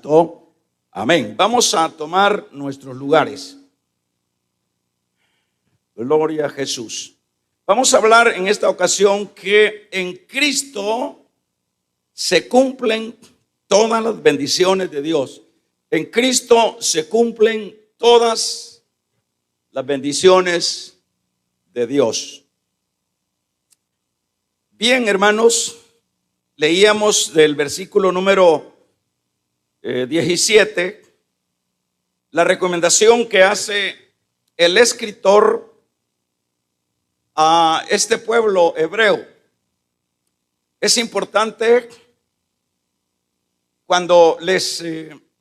Santo. Amén. Vamos a tomar nuestros lugares. Gloria a Jesús. Vamos a hablar en esta ocasión que en Cristo se cumplen todas las bendiciones de Dios. En Cristo se cumplen todas las bendiciones de Dios. Bien, hermanos, leíamos del versículo número 17, la recomendación que hace el escritor a este pueblo hebreo. Es importante cuando les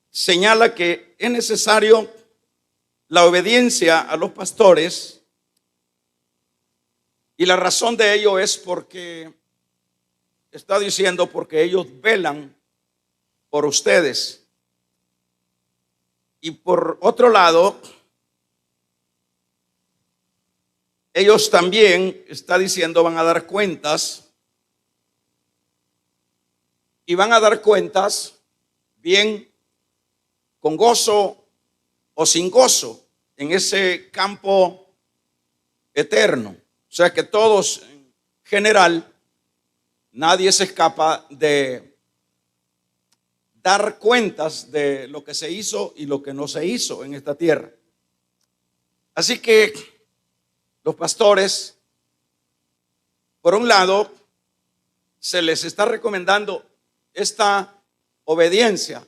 señala que es necesario la obediencia a los pastores, y la razón de ello es porque está diciendo porque ellos velan por ustedes. Y por otro lado, ellos también, está diciendo, van a dar cuentas. Y van a dar cuentas bien con gozo o sin gozo en ese campo eterno. O sea que todos en general, nadie se escapa de dar cuentas de lo que se hizo y lo que no se hizo en esta tierra. Así que los pastores, por un lado, se les está recomendando esta obediencia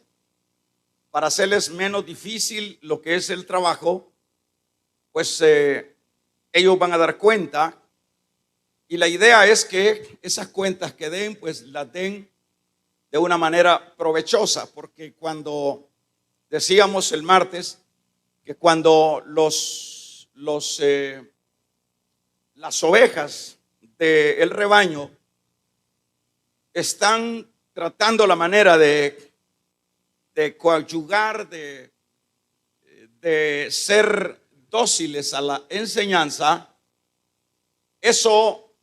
para hacerles menos difícil lo que es el trabajo, pues ellos van a dar cuenta, y la idea es que esas cuentas que den, pues las den de una manera provechosa, porque cuando decíamos el martes que cuando las ovejas del rebaño están tratando la manera de coadyuvar, de ser dóciles a la enseñanza, eso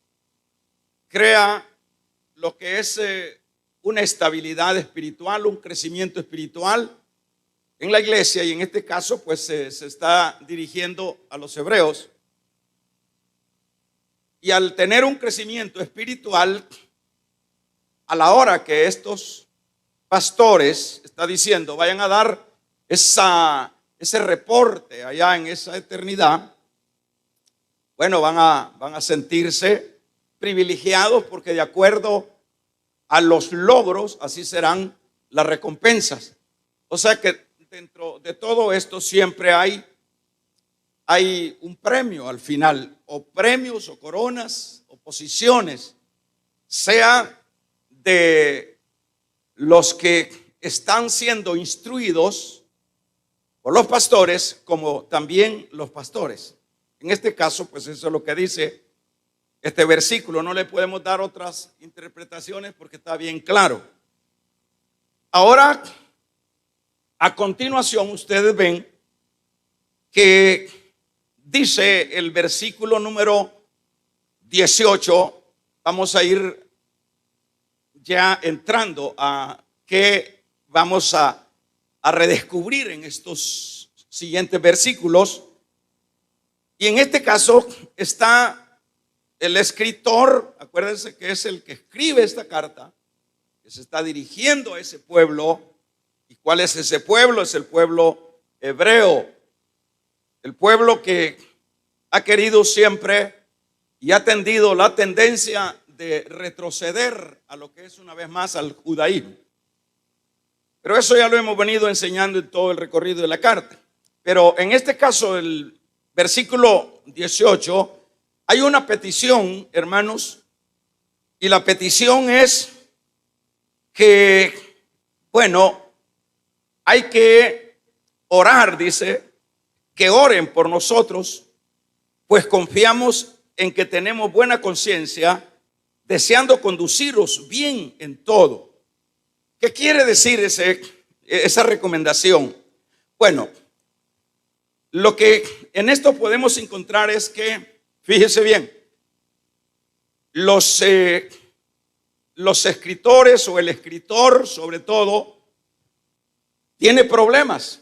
crea lo que es una estabilidad espiritual, un crecimiento espiritual en la iglesia, y en este caso pues se está dirigiendo a los hebreos. Y al tener un crecimiento espiritual, a la hora que estos pastores, está diciendo, vayan a dar ese reporte allá en esa eternidad, bueno, van a sentirse privilegiados, porque de acuerdo a los logros, así serán las recompensas. O sea que dentro de todo esto siempre hay un premio al final, o premios, o coronas, o posiciones, sea de los que están siendo instruidos por los pastores, como también los pastores. En este caso, pues eso es lo que dice este versículo. No le podemos dar otras interpretaciones porque está bien claro. Ahora, a continuación, ustedes ven que dice el versículo número 18, vamos a ir ya entrando a qué vamos a redescubrir en estos siguientes versículos. Y en este caso está el escritor, acuérdense que es el que escribe esta carta, que se está dirigiendo a ese pueblo. ¿Y cuál es ese pueblo? Es el pueblo hebreo, el pueblo que ha querido siempre y ha tendido la tendencia de retroceder a lo que es una vez más al judaísmo. Pero eso ya lo hemos venido enseñando en todo el recorrido de la carta. Pero en este caso, el versículo 18, hay una petición, hermanos, y la petición es que, bueno, hay que orar, dice, que oren por nosotros, pues confiamos en que tenemos buena conciencia, deseando conduciros bien en todo. ¿Qué quiere decir esa recomendación? Bueno, lo que en esto podemos encontrar es que, fíjese bien, los escritores o el escritor sobre todo tiene problemas.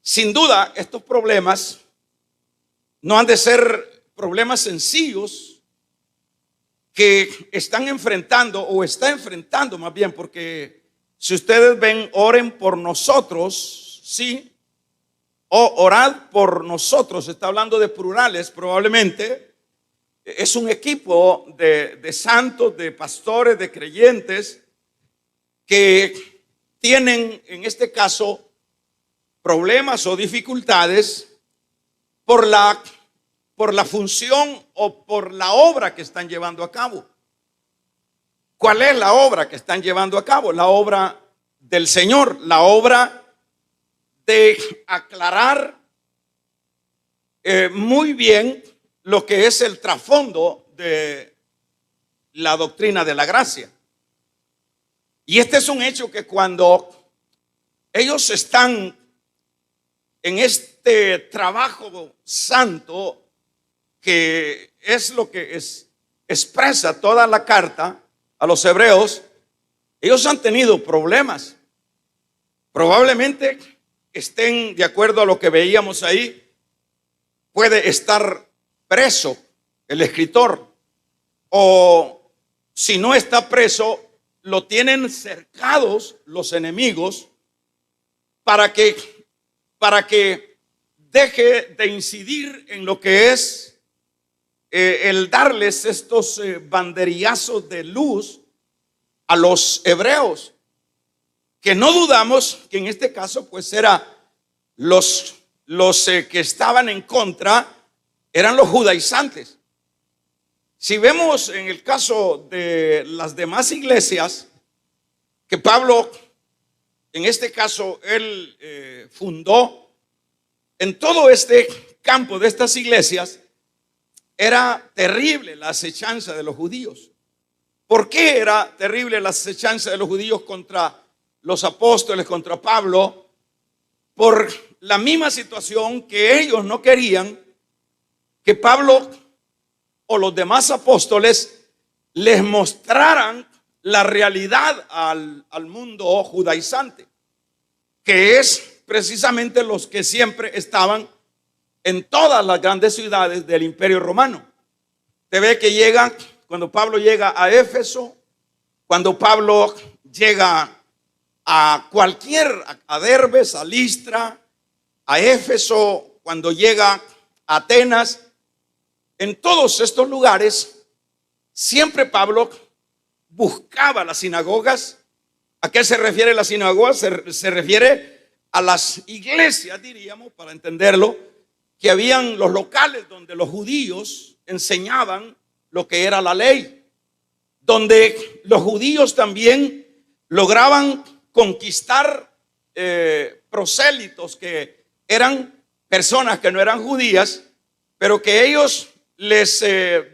Sin duda, estos problemas no han de ser problemas sencillos que están enfrentando, o está enfrentando más bien, porque si ustedes ven, oren por nosotros, ¿sí? O orad por nosotros, está hablando de plurales probablemente. Es un equipo de santos, de pastores, de creyentes que tienen en este caso problemas o dificultades por la función o por la obra que están llevando a cabo. ¿Cuál es la obra que están llevando a cabo? La obra del Señor, la obra de aclarar muy bien lo que es el trasfondo de la doctrina de la gracia. Y este es un hecho que cuando ellos están en este trabajo santo, que es lo que expresa toda la carta a los hebreos, ellos han tenido problemas. Probablemente estén, de acuerdo a lo que veíamos ahí, puede estar preso el escritor, o si no está preso, lo tienen cercados los enemigos para que deje de incidir en lo que es el darles estos banderillazos de luz a los hebreos, que no dudamos que en este caso pues era los que estaban en contra, eran los judaizantes. Si vemos en el caso de las demás iglesias que Pablo, en este caso, él fundó, en todo este campo de estas iglesias, era terrible la acechanza de los judíos. ¿Por qué era terrible la acechanza de los judíos contra los apóstoles, contra Pablo? Por la misma situación que ellos no querían que Pablo o los demás apóstoles les mostraran la realidad al mundo judaizante, que es precisamente los que siempre estaban en todas las grandes ciudades del Imperio Romano. Te ve que llegan, cuando Pablo llega a Éfeso, cuando Pablo llega a Derbes, a Listra, a Éfeso, cuando llega a Atenas, en todos estos lugares, siempre Pablo buscaba las sinagogas. ¿A qué se refiere la sinagoga? Se refiere a las iglesias, diríamos, para entenderlo, que habían los locales donde los judíos enseñaban lo que era la ley, donde los judíos también lograban conquistar prosélitos, que eran personas que no eran judías, pero que ellos les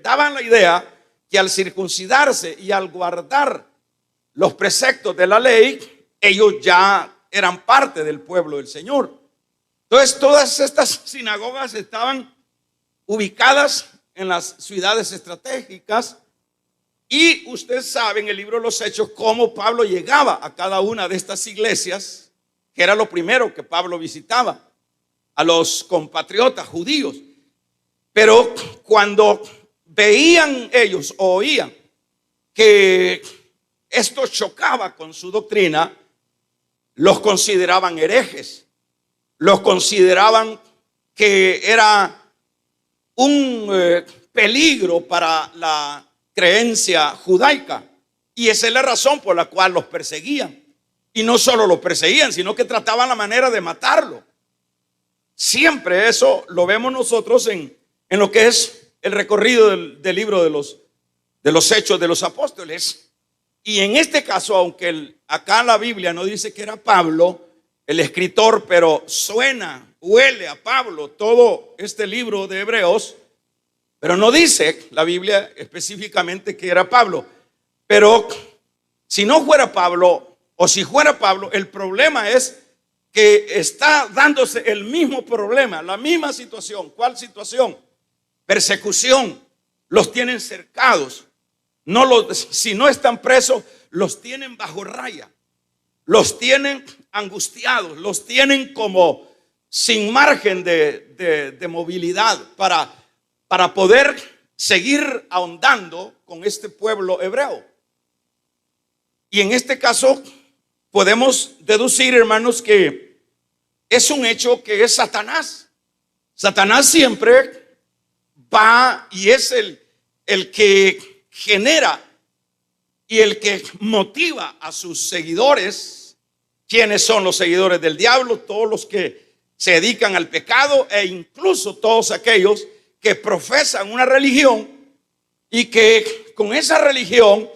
daban la idea que al circuncidarse y al guardar los preceptos de la ley, ellos ya eran parte del pueblo del Señor. Entonces, todas estas sinagogas estaban ubicadas en las ciudades estratégicas, y usted sabe en el libro de los Hechos cómo Pablo llegaba a cada una de estas iglesias, que era lo primero que Pablo visitaba, a los compatriotas judíos. Pero cuando veían ellos o oían que esto chocaba con su doctrina, los consideraban herejes, los consideraban que era un peligro para la creencia judaica, y esa es la razón por la cual los perseguían. Y no solo los perseguían, sino que trataban la manera de matarlo. Siempre eso lo vemos nosotros en lo que es el recorrido del libro de los Hechos de los Apóstoles. Y en este caso, aunque acá la Biblia no dice que era Pablo el escritor, pero huele a Pablo todo este libro de Hebreos, pero no dice la Biblia específicamente que era Pablo. Pero si no fuera Pablo, o si fuera Pablo, el problema es que está dándose el mismo problema, la misma situación. ¿Cuál situación? Persecución. Los tienen cercados. Si no están presos, los tienen bajo raya. los tienen angustiados, los tienen como sin margen de movilidad para poder seguir ahondando con este pueblo hebreo. Y en este caso podemos deducir, hermanos, que es un hecho que es Satanás. Satanás siempre va y es el que genera y el que motiva a sus seguidores. ¿Quiénes son los seguidores del diablo? Todos los que se dedican al pecado, e incluso todos aquellos que profesan una religión y que con esa religión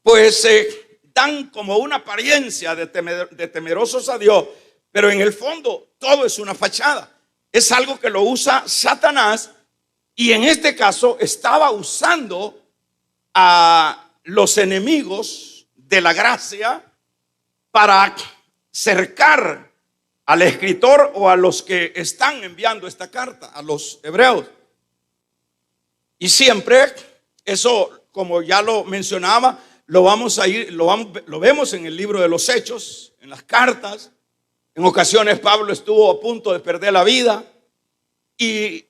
pues dan como una apariencia de temerosos a Dios, pero en el fondo todo es una fachada. Es algo que lo usa Satanás, y en este caso estaba usando a los enemigos de la gracia para cercar al escritor o a los que están enviando esta carta, a los hebreos. Y siempre eso, como ya lo mencionaba, lo vemos en el libro de los Hechos, en las cartas. En ocasiones Pablo estuvo a punto de perder la vida, y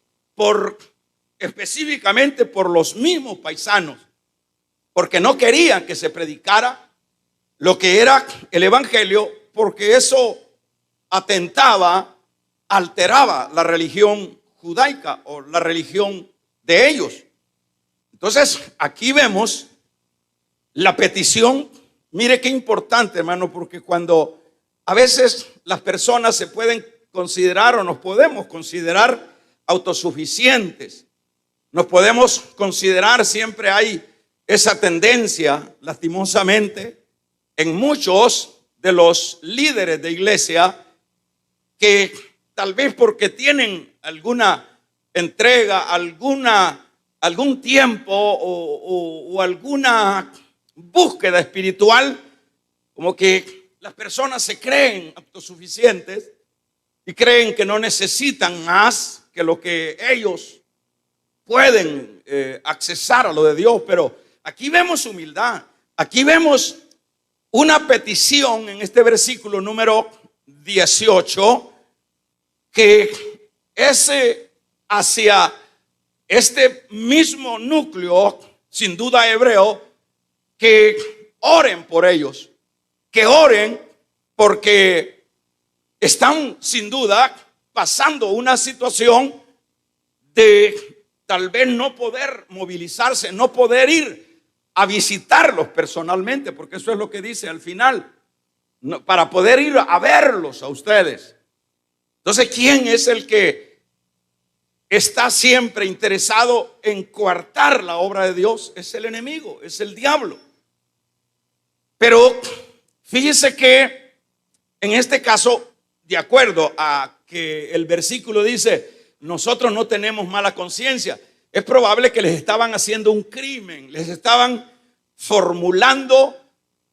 específicamente por los mismos paisanos, porque no querían que se predicara lo que era el evangelio, porque eso atentaba, alteraba la religión judaica o la religión de ellos. Entonces aquí vemos la petición. Mire qué importante, hermano, porque cuando a veces las personas se pueden considerar o nos podemos considerar autosuficientes, nos podemos considerar, siempre hay esa tendencia, lastimosamente, en muchos de los líderes de iglesia, que tal vez porque tienen alguna entrega, algún tiempo o alguna búsqueda espiritual, como que las personas se creen autosuficientes y creen que no necesitan más que lo que ellos pueden accesar a lo de Dios. Pero aquí vemos humildad, aquí vemos una petición en este versículo número 18, que es hacia este mismo núcleo, sin duda hebreo, que oren por ellos, que oren porque están sin duda pasando una situación de tal vez no poder movilizarse, no poder ir a visitarlos personalmente, porque eso es lo que dice al final, para poder ir a verlos a ustedes. Entonces, ¿quién es el que está siempre interesado en coartar la obra de Dios? Es el enemigo, es el diablo. Pero fíjese que en este caso, de acuerdo a que el versículo dice, nosotros no tenemos mala conciencia, es probable que les estaban haciendo un crimen, les estaban formulando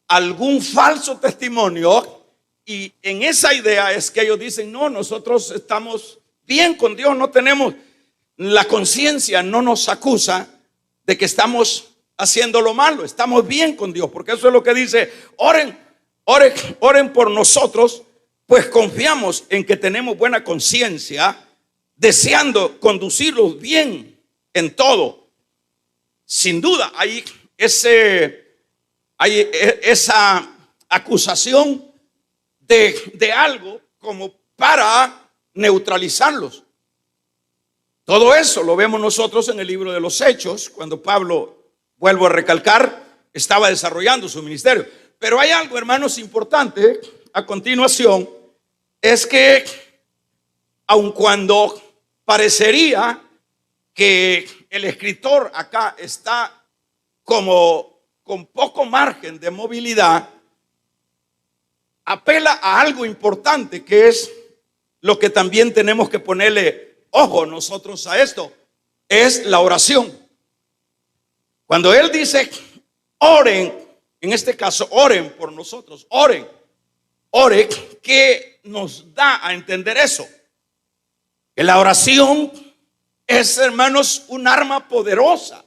algún falso testimonio, y en esa idea es que ellos dicen, no, nosotros estamos bien con Dios, no tenemos, la conciencia no nos acusa de que estamos haciendo lo malo, estamos bien con Dios, porque eso es lo que dice, oren por nosotros, pues confiamos en que tenemos buena conciencia, deseando conducirlos bien en todo. Sin duda hay esa acusación de algo como para neutralizarlos. Todo eso lo vemos nosotros en el libro de los Hechos, cuando Pablo, vuelvo a recalcar, estaba desarrollando su ministerio. Pero hay algo, hermanos, importante a continuación, es que aun cuando parecería que el escritor acá está como con poco margen de movilidad, apela a algo importante, que es lo que también tenemos que ponerle ojo nosotros a esto, es la oración. Cuando él dice oren, en este caso oren por nosotros, oren, ¿qué nos da a entender eso? Que la oración es, hermanos, un arma poderosa.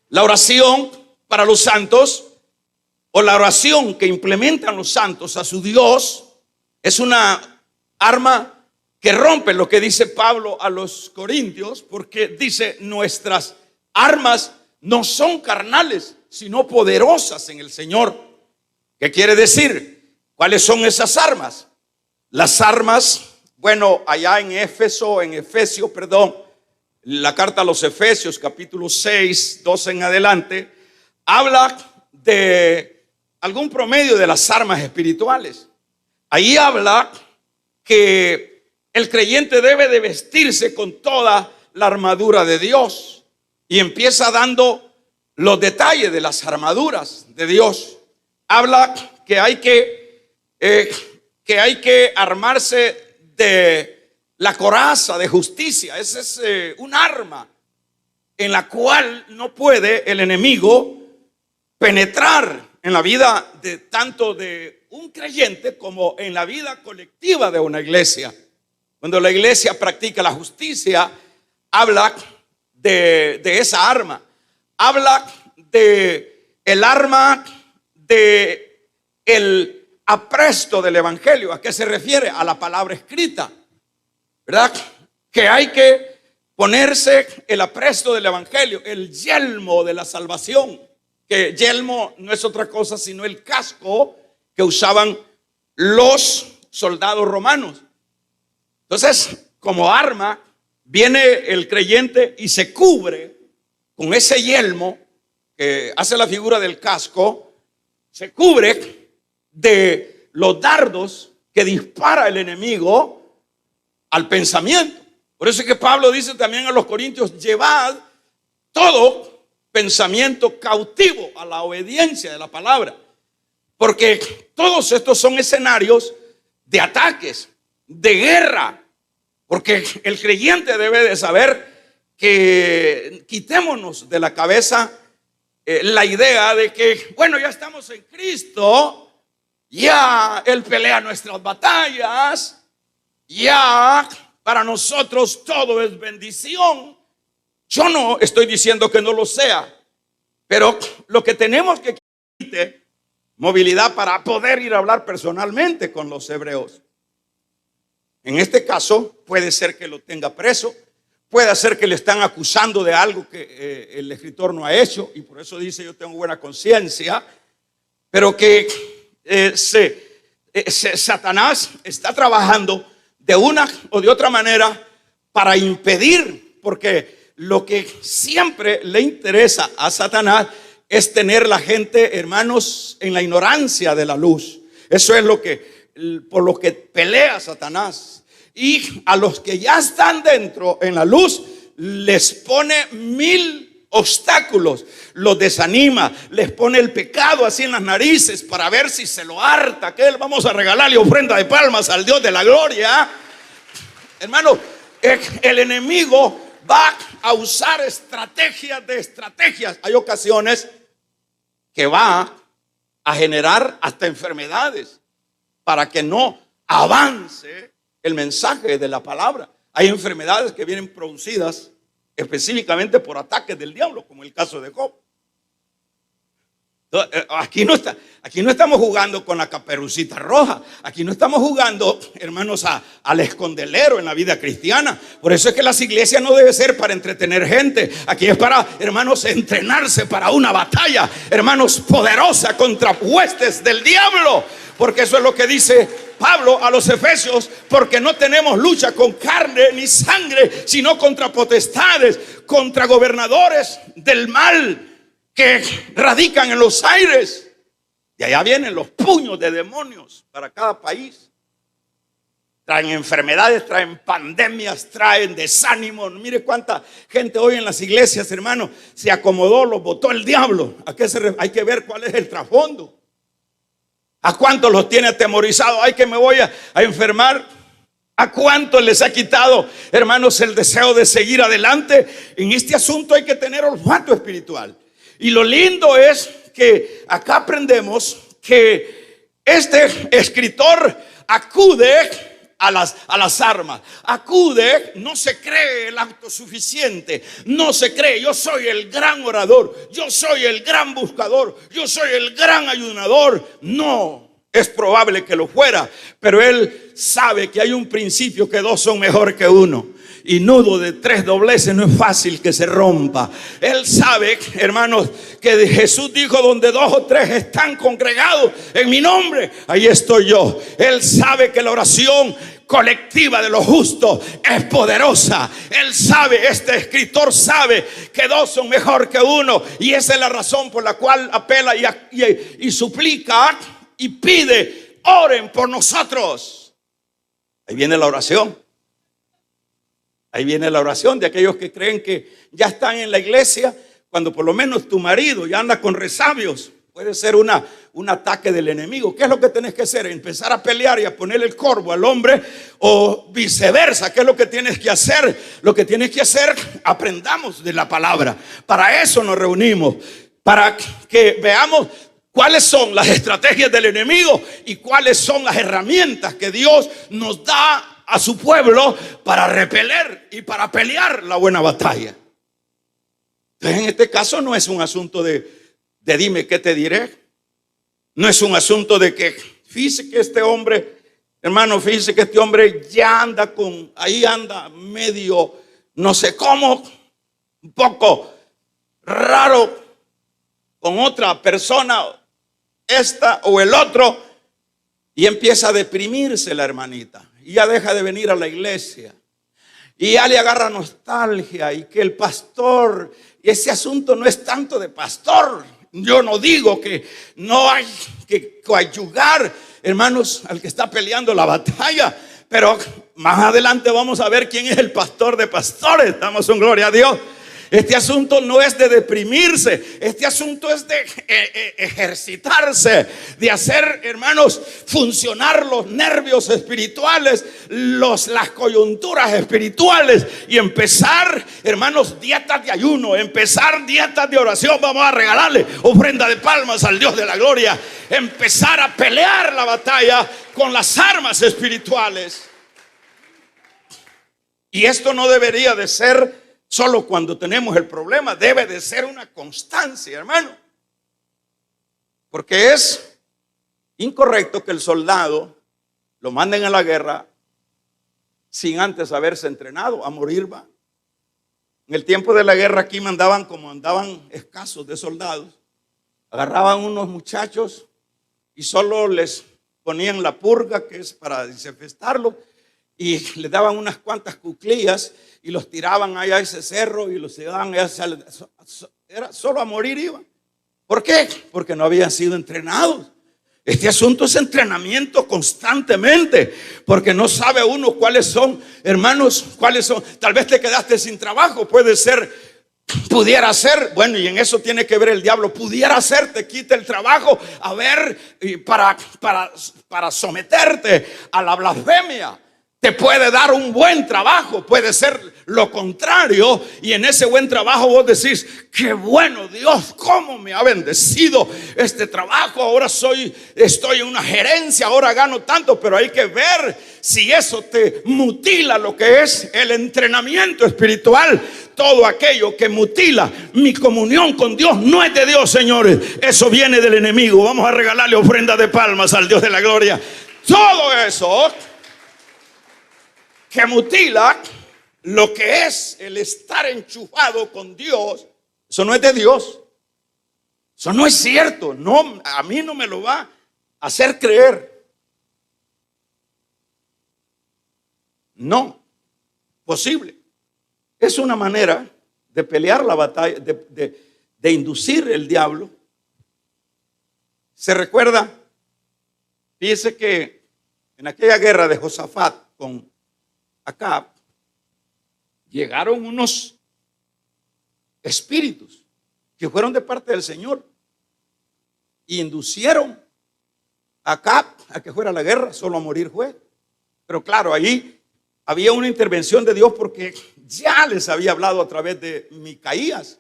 La oración para los santos o la oración que implementan los santos a su Dios es una arma que rompe lo que dice Pablo a los Corintios, porque dice: nuestras armas no son carnales, sino poderosas en el Señor. ¿Qué quiere decir? ¿Cuáles son esas armas? Las armas, bueno, allá en Efesios, la carta a los Efesios, capítulo 6, 12 en adelante, habla de algún promedio de las armas espirituales. Ahí habla que el creyente debe de vestirse con toda la armadura de Dios, y empieza dando los detalles de las armaduras de Dios. Habla que hay que armarse de la coraza de justicia. Esa es un arma en la cual no puede el enemigo penetrar en la vida de tanto de un creyente como en la vida colectiva de una iglesia. Cuando la iglesia practica la justicia, habla de esa arma. Habla de el arma de el apresto del evangelio. ¿A qué se refiere? A la palabra escrita, ¿verdad? Que hay que ponerse el apresto del evangelio, el yelmo de la salvación. Que yelmo no es otra cosa sino el casco que usaban los soldados romanos. Entonces, como arma, viene el creyente y se cubre con ese yelmo que hace la figura del casco. Se cubre de los dardos que dispara el enemigo al pensamiento. Por eso es que Pablo dice también a los Corintios: llevad todo pensamiento cautivo a la obediencia de la palabra. Porque todos estos son escenarios de ataques, de guerra. Porque el creyente debe de saber que quitémonos de la cabeza la idea de que, bueno, ya estamos en Cristo, ya Él pelea nuestras batallas, ya para nosotros todo es bendición. Yo no estoy diciendo que no lo sea, pero lo que tenemos que quitar movilidad para poder ir a hablar personalmente con los hebreos. En este caso puede ser que lo tenga preso, puede ser que le están acusando de algo que el escritor no ha hecho, y por eso dice: yo tengo buena conciencia. Pero que Satanás está trabajando de una o de otra manera para impedir, porque lo que siempre le interesa a Satanás es tener la gente, hermanos, en la ignorancia de la luz. Eso es por lo que pelea Satanás. Y a los que ya están dentro en la luz les pone 1000 obstáculos, los desanima, les pone el pecado así en las narices para ver si se lo harta. Que vamos a regalarle ofrenda de palmas al Dios de la gloria. Hermano, el enemigo va a usar estrategias de estrategias. Hay ocasiones que va a generar hasta enfermedades para que no avance el mensaje de la palabra. Hay enfermedades que vienen producidas específicamente por ataques del diablo, como el caso de Job. Aquí no estamos jugando con la caperucita roja. Aquí no estamos jugando, hermanos, al escondelero en la vida cristiana. Por eso es que las iglesias no deben ser para entretener gente. Aquí es para, hermanos, entrenarse para una batalla, hermanos, poderosa contra huestes del diablo. Porque eso es lo que dice Pablo a los Efesios: porque no tenemos lucha con carne ni sangre, sino contra potestades, contra gobernadores del mal que radican en los aires. De allá vienen los puños de demonios para cada país. Traen enfermedades, traen pandemias, traen desánimo. Mire cuánta gente hoy en las iglesias, hermano, se acomodó, los botó el diablo. Hay que ver cuál es el trasfondo. ¿A cuántos los tiene atemorizados? Ay, que me voy a enfermar. ¿A cuántos les ha quitado, hermanos, el deseo de seguir adelante? En este asunto hay que tener olfato espiritual. Y lo lindo es que acá aprendemos que este escritor acude a las armas. Acude, no se cree el autosuficiente, no se cree, yo soy el gran orador, yo soy el gran buscador, yo soy el gran ayunador. No, es probable que lo fuera, pero él sabe que hay un principio, que dos son mejor que uno. Y nudo de tres dobleces no es fácil que se rompa. Él sabe, hermanos, que Jesús dijo: donde dos o tres están congregados en mi nombre, ahí estoy yo. Él sabe que la oración colectiva de los justos es poderosa. Él sabe, este escritor sabe que dos son mejor que uno. Y esa es la razón por la cual apela y suplica y pide: oren por nosotros. Ahí viene la oración. Ahí viene la oración de aquellos que creen que ya están en la iglesia, cuando por lo menos tu marido ya anda con resabios. Puede ser un ataque del enemigo. ¿Qué es lo que tenés que hacer? Empezar a pelear y a ponerle el corvo al hombre, o viceversa. ¿Qué es lo que tienes que hacer? Lo que tienes que hacer, aprendamos de la palabra. Para eso nos reunimos, para que veamos cuáles son las estrategias del enemigo y cuáles son las herramientas que Dios nos da a su pueblo para repeler y para pelear la buena batalla. Entonces, en este caso no es un asunto de dime qué te diré. No es un asunto de que fíjese que este hombre, hermano, fíjese que este hombre ya anda ahí anda medio, no sé cómo, un poco raro con otra persona, esta o el otro, y empieza a deprimirse la hermanita. Y ya deja de venir a la iglesia. Y ya le agarra nostalgia. Y que el pastor, y ese asunto no es tanto de pastor. Yo no digo que no hay que coadyuvar, hermanos, al que está peleando la batalla. Pero más adelante vamos a ver quién es el pastor de pastores. Damos un gloria a Dios. Este asunto no es de deprimirse, este asunto es de ejercitarse, de hacer, hermanos, funcionar los nervios espirituales, las coyunturas espirituales, y empezar, hermanos, dietas de ayuno, empezar dietas de oración. Vamos a regalarle ofrenda de palmas al Dios de la gloria. Empezar a pelear la batalla con las armas espirituales. Y esto no debería de ser solo cuando tenemos el problema, debe de ser una constancia, hermano. Porque es incorrecto que el soldado lo manden a la guerra sin antes haberse entrenado. A morir va. En el tiempo de la guerra aquí mandaban, como andaban escasos de soldados, agarraban unos muchachos y solo les ponían la purga, que es para desinfestarlo, y les daban unas cuantas cuclillas y los tiraban allá a ese cerro y los llevaban allá, era solo a morir iban. ¿Por qué? Porque no habían sido entrenados. Este asunto es entrenamiento constantemente, porque no sabe uno cuáles son, hermanos, cuáles son. Tal vez te quedaste sin trabajo, puede ser, pudiera ser, bueno, y en eso tiene que ver el diablo. Pudiera ser, te quite el trabajo, a ver, para someterte a la blasfemia. Te puede dar un buen trabajo, puede ser lo contrario, y en ese buen trabajo vos decís: qué bueno Dios, cómo me ha bendecido este trabajo, ahora estoy en una gerencia, ahora gano tanto. Pero hay que ver si eso te mutila lo que es el entrenamiento espiritual. Todo aquello que mutila mi comunión con Dios no es de Dios, señores, eso viene del enemigo. Vamos a regalarle ofrenda de palmas al Dios de la gloria. Todo eso que mutila lo que es el estar enchufado con Dios, eso no es de Dios. Eso no es cierto. No, a mí no me lo va a hacer creer. No, posible. Es una manera de pelear la batalla, de inducir el diablo. ¿Se recuerda? Fíjese que en aquella guerra de Josafat con Acab, llegaron unos espíritus que fueron de parte del Señor y inducieron a Acab a que fuera a la guerra. Solo a morir fue. Pero claro, allí había una intervención de Dios, porque ya les había hablado a través de Micaías,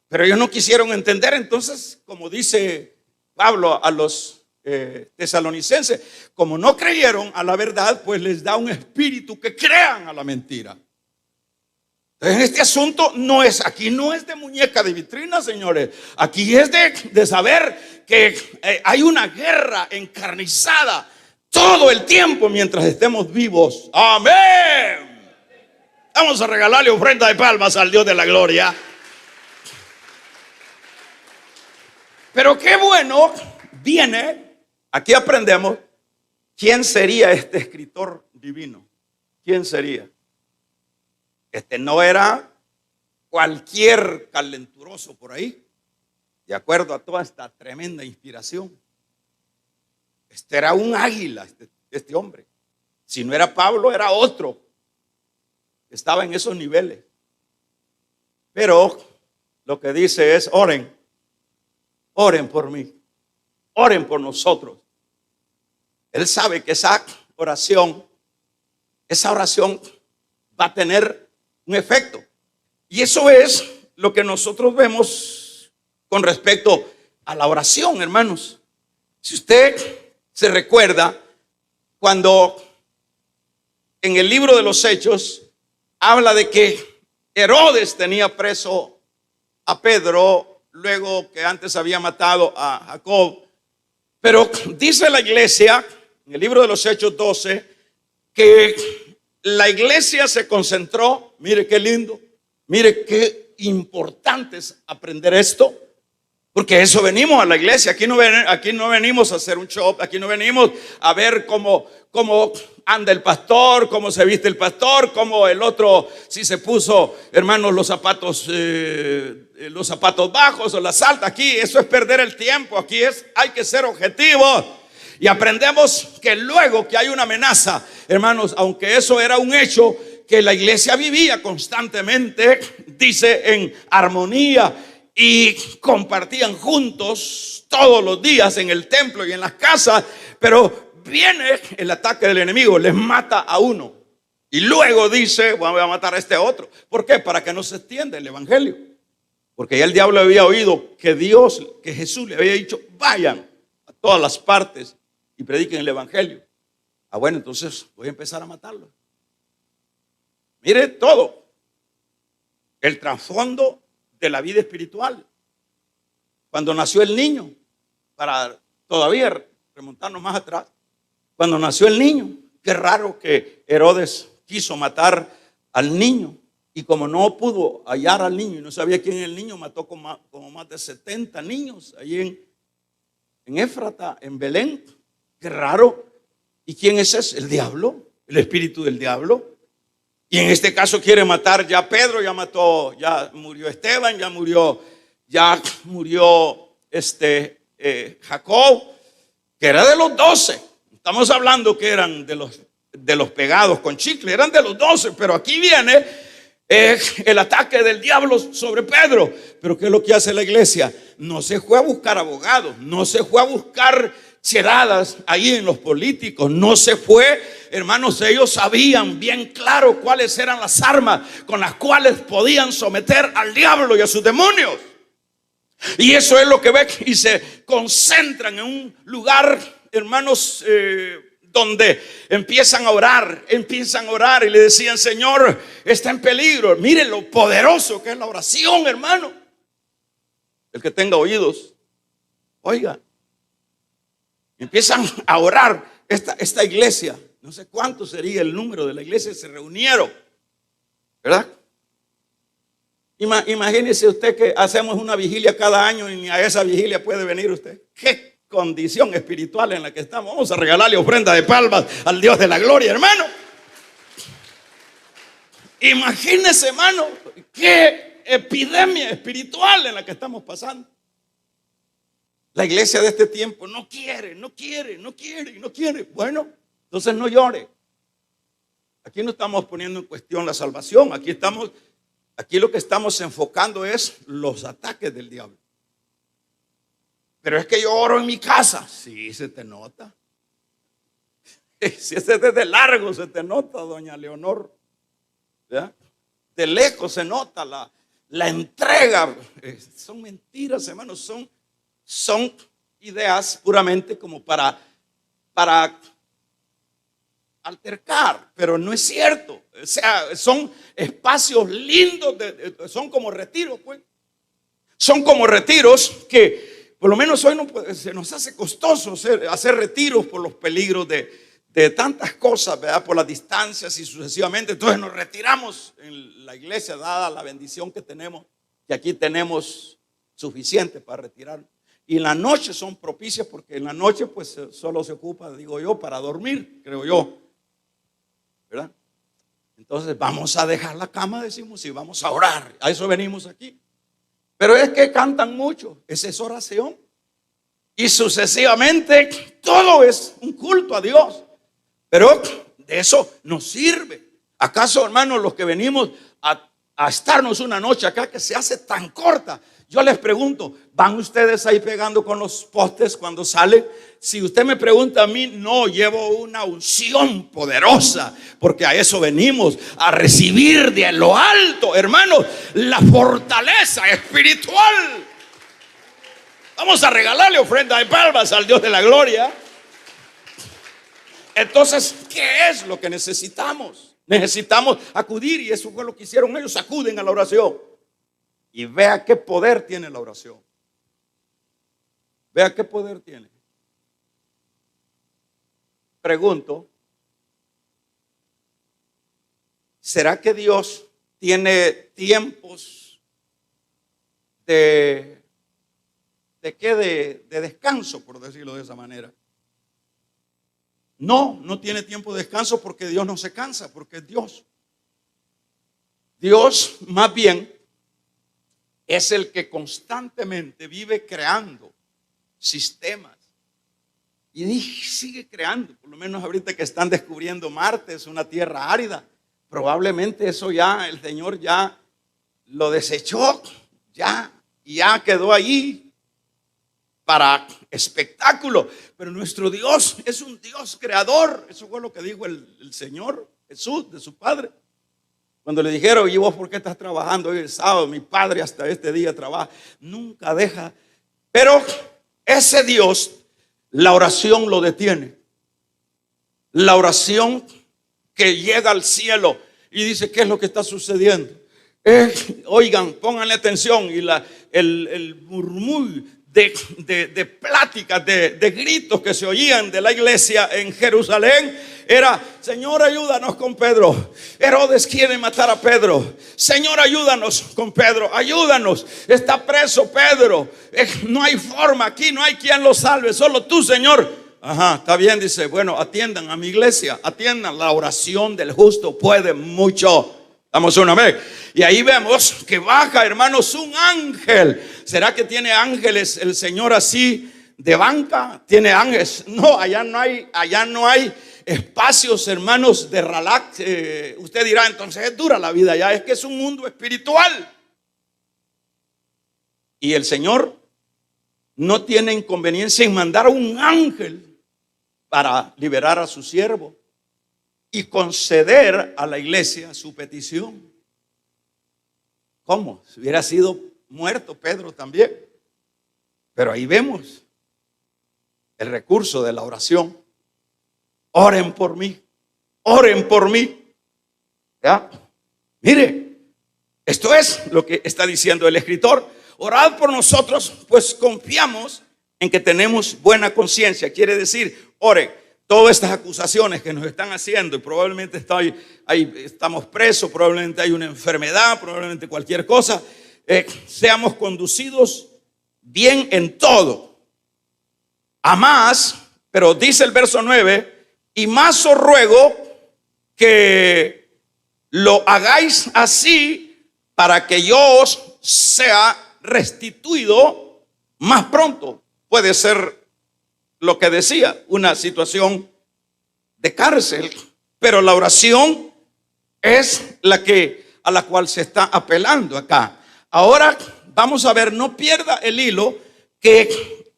pero ellos no quisieron entender. Entonces, como dice Pablo a los tesalonicenses. Como no creyeron a la verdad, pues les da un espíritu que crean a la mentira. En este asunto aquí no es de muñeca de vitrina, señores. Aquí es de saber que hay una guerra encarnizada todo el tiempo mientras estemos vivos. Amén. Vamos a regalarle ofrenda de palmas al Dios de la gloria. Pero qué bueno viene, aquí aprendemos quién sería este escritor divino. ¿Quién sería? Este no era cualquier calenturoso por ahí, de acuerdo a toda esta tremenda inspiración. Este era un águila, este hombre. Si no era Pablo, era otro que estaba en esos niveles. Pero lo que dice es: oren por mí, oren por nosotros. Él sabe que esa oración va a tener un efecto. Y eso es lo que nosotros vemos con respecto a la oración, hermanos. Si usted se recuerda, cuando en el libro de los Hechos habla de que Herodes tenía preso a Pedro, luego que antes había matado a Jacob. Pero dice la iglesia, en el libro de los Hechos 12, que la iglesia se concentró. Mire qué lindo, mire qué importante es aprender esto, porque eso venimos a la iglesia. Aquí no venimos a hacer un show, aquí no venimos a ver cómo anda el pastor, cómo se viste el pastor, cómo el otro, si se puso, hermanos, los zapatos bajos o las altas. Aquí eso es perder el tiempo. Aquí hay que ser objetivos. Y aprendemos que luego que hay una amenaza, hermanos, aunque eso era un hecho que la iglesia vivía constantemente, dice, en armonía, y compartían juntos todos los días en el templo y en las casas. Pero viene el ataque del enemigo, les mata a uno y luego dice: bueno, voy a matar a este otro. ¿Por qué? Para que no se extienda el evangelio, porque ya el diablo había oído que Jesús le había dicho: vayan a todas las partes y prediquen el evangelio. Bueno, entonces voy a empezar a matarlo. Mire todo el trasfondo de la vida espiritual. Cuando nació el niño, para todavía remontarnos más atrás, cuando nació el niño, qué raro que Herodes quiso matar al niño, y como no pudo hallar al niño y no sabía quién es el niño, mató como más de 70 niños allí en Éfrata, en Belén. Qué raro. ¿Y quién es ese? El diablo, el espíritu del diablo. Y en este caso quiere matar ya a Pedro, ya murió Esteban, ya murió Jacob, que era de los 12. Estamos hablando que eran de los pegados con chicle, eran de los 12, pero aquí viene el ataque del diablo sobre Pedro. Pero ¿qué es lo que hace la iglesia? No se fue a buscar abogados, no se fue a buscar cheradas ahí en los políticos, no se fue, hermanos. Ellos sabían bien claro cuáles eran las armas con las cuales podían someter al diablo y a sus demonios. Y eso es lo que ve, y se concentran en un lugar, hermanos, donde empiezan a orar y le decían: Señor, está en peligro. Miren lo poderoso que es la oración, hermano. El que tenga oídos, oiga. Empiezan a orar. Esta iglesia, no sé cuánto sería el número de la iglesia, se reunieron, ¿verdad? Imagínese usted que hacemos una vigilia cada año y ni a esa vigilia puede venir usted. ¿Qué condición espiritual en la que estamos? Vamos a regalarle ofrenda de palmas al Dios de la gloria, hermano. Imagínese, hermano, qué epidemia espiritual en la que estamos pasando. La iglesia de este tiempo no quiere. Bueno, entonces no llore. Aquí no estamos poniendo en cuestión la salvación. Aquí lo que estamos enfocando es los ataques del diablo. Pero es que yo oro en mi casa. Sí, se te nota. Si es desde largo se te nota, doña Leonor. ¿Ya? De lejos se nota la entrega. Son mentiras, hermanos. Son ideas puramente como para altercar, pero no es cierto. O sea, son espacios lindos, son como retiros, pues. Son como retiros que por lo menos hoy se nos hace costoso hacer retiros por los peligros de tantas cosas, ¿verdad? Por las distancias y sucesivamente. Entonces nos retiramos en la iglesia, dada la bendición que tenemos, que aquí tenemos suficiente para retirarnos. Y en la noche son propicias porque en la noche pues solo se ocupa, digo yo, para dormir, creo yo, ¿verdad? Entonces vamos a dejar la cama, decimos, y vamos a orar. A eso venimos aquí. Pero es que cantan mucho, esa es oración. Y sucesivamente todo es un culto a Dios. Pero de eso nos sirve. ¿Acaso, hermanos, los que venimos a estarnos una noche acá que se hace tan corta? Yo les pregunto, ¿van ustedes ahí pegando con los postes cuando salen? Si usted me pregunta a mí, no, llevo una unción poderosa, porque a eso venimos, a recibir de lo alto, hermanos, la fortaleza espiritual. Vamos a regalarle ofrenda de palmas al Dios de la gloria. Entonces, ¿qué es lo que necesitamos? Necesitamos acudir, y eso fue lo que hicieron ellos, acuden a la oración. Y vea qué poder tiene la oración. Vea qué poder tiene. Pregunto, ¿será que Dios tiene tiempos de descanso, por decirlo de esa manera? No, no tiene tiempo de descanso porque Dios no se cansa, porque es Dios. Dios más bien es el que constantemente vive creando sistemas y sigue creando. Por lo menos ahorita que están descubriendo Marte, es una tierra árida. Probablemente eso ya el Señor ya lo desechó, ya quedó ahí para espectáculo. Pero nuestro Dios es un Dios creador. Eso fue lo que dijo el Señor Jesús de su Padre. Cuando le dijeron, ¿y vos por qué estás trabajando hoy el sábado? Mi padre hasta este día trabaja. Nunca deja. Pero ese Dios, la oración lo detiene. La oración que llega al cielo y dice, ¿qué es lo que está sucediendo? Oigan, pónganle atención. Y el murmullo de pláticas, de gritos que se oían de la iglesia en Jerusalén era: Señor, ayúdanos con Pedro. Herodes quiere matar a Pedro. Señor, ayúdanos con Pedro. Ayúdanos. Está preso Pedro. No hay forma aquí, no hay quien lo salve. Solo tú, Señor. Ajá, está bien, dice. Bueno, atiendan a mi iglesia. Atiendan. La oración del justo puede mucho. Damos una vez. Y ahí vemos que baja, hermanos, un ángel. ¿Será que tiene ángeles el Señor así de banca? ¿Tiene ángeles? No, allá no hay espacios, hermanos, de relax. Usted dirá, entonces es dura la vida allá. Es que es un mundo espiritual. Y el Señor no tiene inconveniencia en mandar a un ángel para liberar a su siervo y conceder a la iglesia su petición. ¿Cómo? Si hubiera sido muerto Pedro también. Pero ahí vemos el recurso de la oración. Oren por mí. Oren por mí. ¿Ya? Mire, esto es lo que está diciendo el escritor. Orad por nosotros, pues confiamos en que tenemos buena conciencia. Quiere decir, ore. Todas estas acusaciones que nos están haciendo, y probablemente estamos presos, probablemente hay una enfermedad, probablemente cualquier cosa, seamos conducidos bien en todo. A más, pero dice el verso 9, y más os ruego que lo hagáis así para que yo os sea restituido más pronto. Puede ser lo que decía, una situación de cárcel, pero la oración es a la cual se está apelando acá. Ahora vamos a ver, no pierda el hilo, que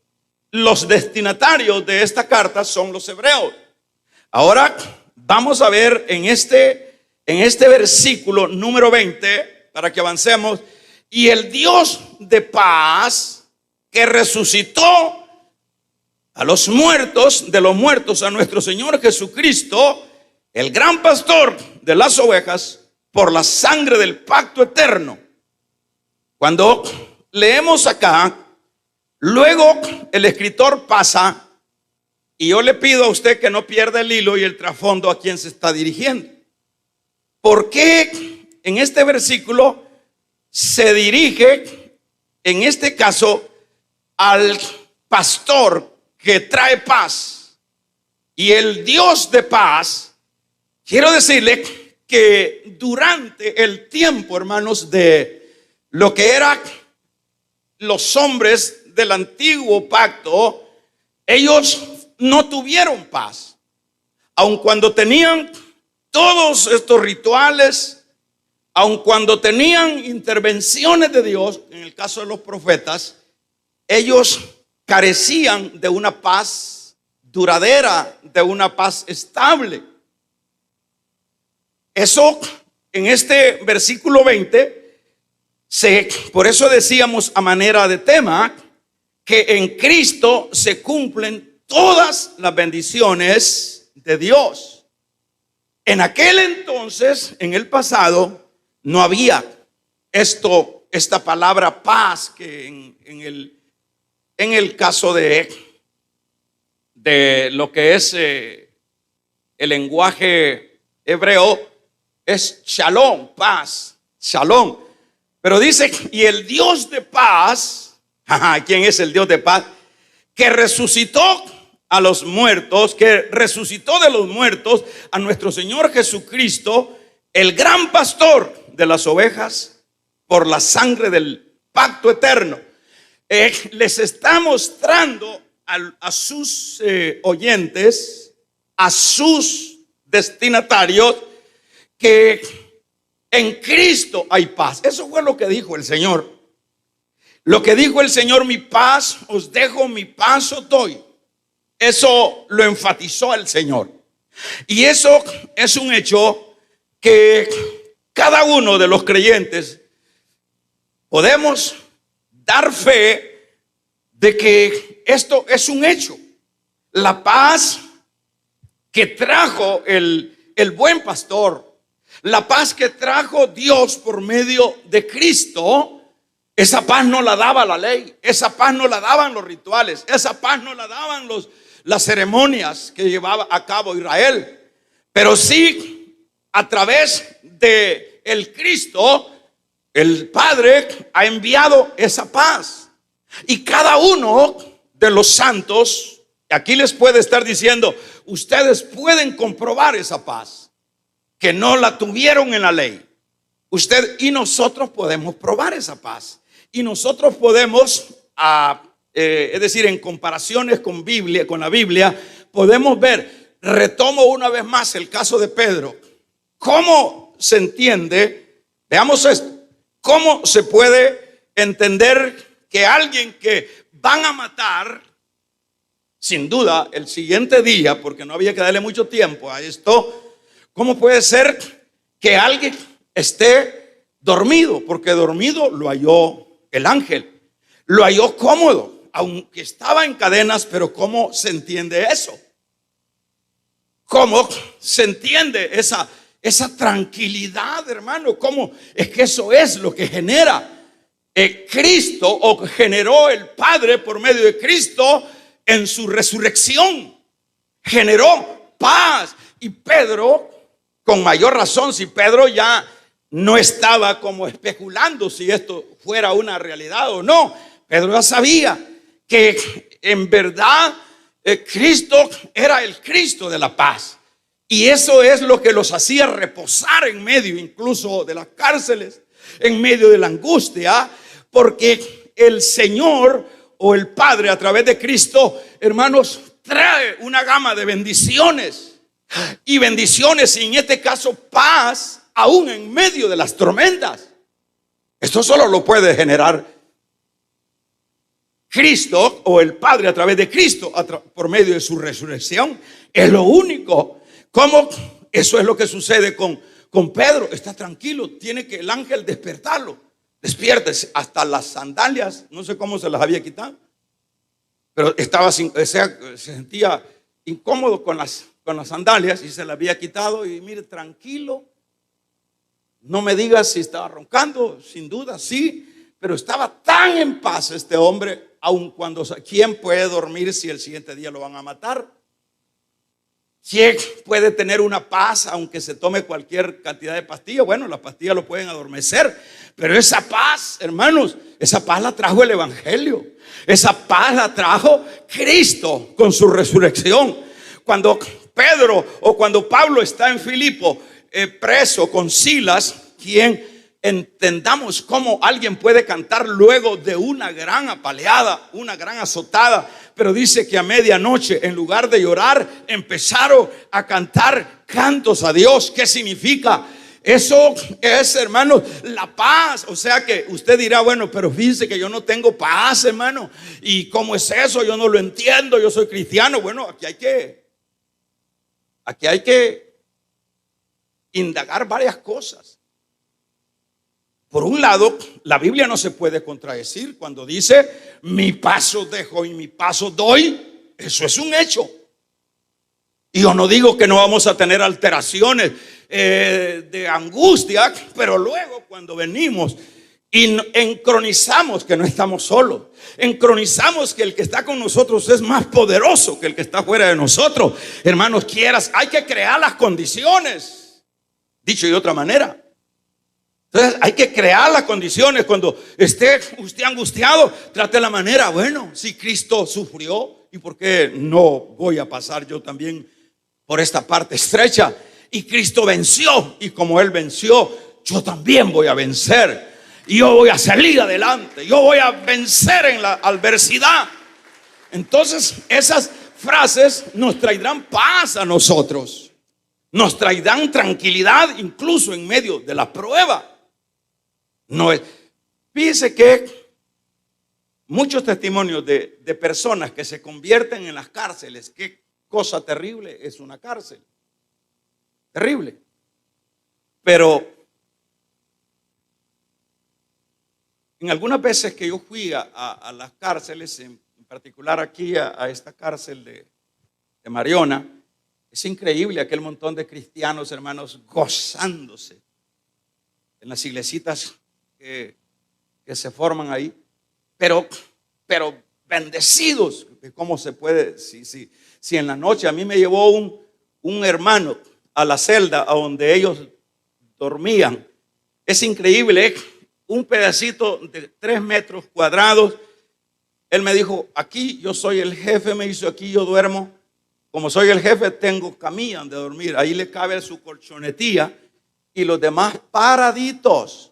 los destinatarios de esta carta son los hebreos. Ahora vamos a ver en este versículo número 20, para que avancemos, y el Dios de paz que resucitó a los muertos, de los muertos, a nuestro Señor Jesucristo, el gran pastor de las ovejas, por la sangre del pacto eterno. Cuando leemos acá, luego el escritor pasa, y yo le pido a usted que no pierda el hilo y el trasfondo a quien se está dirigiendo. ¿Por qué en este versículo se dirige, en este caso, al pastor que trae paz? Y el Dios de paz, quiero decirle que durante el tiempo, hermanos, de lo que eran los hombres del antiguo pacto, ellos no tuvieron paz. Aun cuando tenían todos estos rituales, aun cuando tenían intervenciones de Dios, en el caso de los profetas, ellos carecían de una paz duradera, de una paz estable. Eso en este versículo 20, por eso decíamos a manera de tema, que en Cristo se cumplen todas las bendiciones de Dios. En aquel entonces, en el pasado, no había esta palabra paz que en el caso de lo que es el lenguaje hebreo es shalom, paz, shalom. Pero dice, y el Dios de paz, ¿quién es el Dios de paz? Que resucitó a los muertos, que resucitó de los muertos a nuestro Señor Jesucristo, el gran pastor de las ovejas, por la sangre del pacto eterno. Les está mostrando a sus oyentes, a sus destinatarios, que en Cristo hay paz. Eso fue lo que dijo el Señor. Lo que dijo el Señor: mi paz os dejo, mi paz os doy. Eso lo enfatizó el Señor. Y eso es un hecho que cada uno de los creyentes podemos dar fe de que esto es un hecho. La paz que trajo el buen pastor, la paz que trajo Dios por medio de Cristo, esa paz no la daba la ley, esa paz no la daban los rituales, esa paz no la daban las ceremonias que llevaba a cabo Israel. Pero sí, a través de el Cristo, el Padre ha enviado esa paz. Y cada uno de los santos, aquí les puede estar diciendo, ustedes pueden comprobar esa paz, que no la tuvieron en la ley. Usted y nosotros podemos probar esa paz. Y nosotros podemos, es decir, en comparaciones con la Biblia, podemos ver, retomo una vez más el caso de Pedro. ¿Cómo se entiende? Veamos esto. ¿Cómo se puede entender que alguien que van a matar, sin duda, el siguiente día, porque no había que darle mucho tiempo a esto, cómo puede ser que alguien esté dormido? Porque dormido lo halló el ángel, lo halló cómodo, aunque estaba en cadenas. Pero ¿cómo se entiende eso? ¿Cómo se entiende esa tranquilidad, hermano? ¿Cómo es que eso es lo que genera Cristo, o generó el Padre por medio de Cristo en su resurrección? Generó paz. Y Pedro, con mayor razón, si Pedro ya no estaba como especulando si esto fuera una realidad o no, Pedro ya sabía que en verdad Cristo era el Cristo de la paz. Y eso es lo que los hacía reposar en medio incluso de las cárceles, en medio de la angustia, porque el Señor o el Padre a través de Cristo, hermanos, trae una gama de bendiciones. Y bendiciones, y en este caso paz, aún en medio de las tormentas. Esto solo lo puede generar Cristo o el Padre a través de Cristo, por medio de su resurrección. Es lo único. ¿Cómo? Eso es lo que sucede con Pedro. Está tranquilo, tiene que el ángel despertarlo. Despiértese. Hasta las sandalias, no sé cómo se las había quitado. pero estaba se sentía incómodo con las sandalias y se las había quitado. Y mire, tranquilo, no me digas si estaba roncando, sin duda sí, pero estaba tan en paz este hombre, aun cuando, ¿quién puede dormir si el siguiente día lo van a matar? ¿Quién puede tener una paz aunque se tome cualquier cantidad de pastillas? Bueno, las pastillas lo pueden adormecer, pero esa paz, hermanos, esa paz la trajo el evangelio. Esa paz la trajo Cristo con su resurrección. Cuando Pedro o cuando Pablo está en Filipo preso con Silas, quien entendamos cómo alguien puede cantar luego de una gran apaleada, una gran azotada, pero dice que a medianoche, en lugar de llorar, empezaron a cantar cantos a Dios. ¿Qué significa? Eso es, hermano, la paz. O sea que usted dirá, bueno, pero fíjense que yo no tengo paz, hermano. ¿Y cómo es eso? Yo no lo entiendo, yo soy cristiano. Bueno, aquí hay que indagar varias cosas. Por un lado, la Biblia no se puede contradecir cuando dice, mi paso dejo y mi paso doy. Eso es un hecho. Y yo no digo que no vamos a tener alteraciones de angustia, pero luego cuando venimos y encronizamos que no estamos solos, encronizamos que el que está con nosotros es más poderoso que el que está fuera de nosotros, hermanos, hay que crear las condiciones. Dicho de otra manera, entonces hay que crear las condiciones. Cuando esté usted angustiado, trate la manera, bueno, si Cristo sufrió, ¿y por qué no voy a pasar yo también por esta parte estrecha? Y Cristo venció, y como Él venció, yo también voy a vencer. Y yo voy a salir adelante, yo voy a vencer en la adversidad. Entonces esas frases nos traerán paz a nosotros, nos traerán tranquilidad incluso en medio de la prueba. No es. Fíjese que muchos testimonios de personas que se convierten en las cárceles. Qué cosa terrible es una cárcel. Terrible. Pero en algunas veces que yo fui a las cárceles, en particular aquí a esta cárcel de Mariona, es increíble aquel montón de cristianos, hermanos, gozándose en las iglesitas que se forman ahí, pero bendecidos. ¿Cómo se puede? Si en la noche a mí me llevó un hermano a la celda a donde ellos dormían, es increíble, un pedacito de 3 metros cuadrados. Él me dijo, aquí yo soy el jefe, me hizo, aquí yo duermo. Como soy el jefe, tengo camilla donde dormir. Ahí le cabe su colchonetilla y los demás paraditos.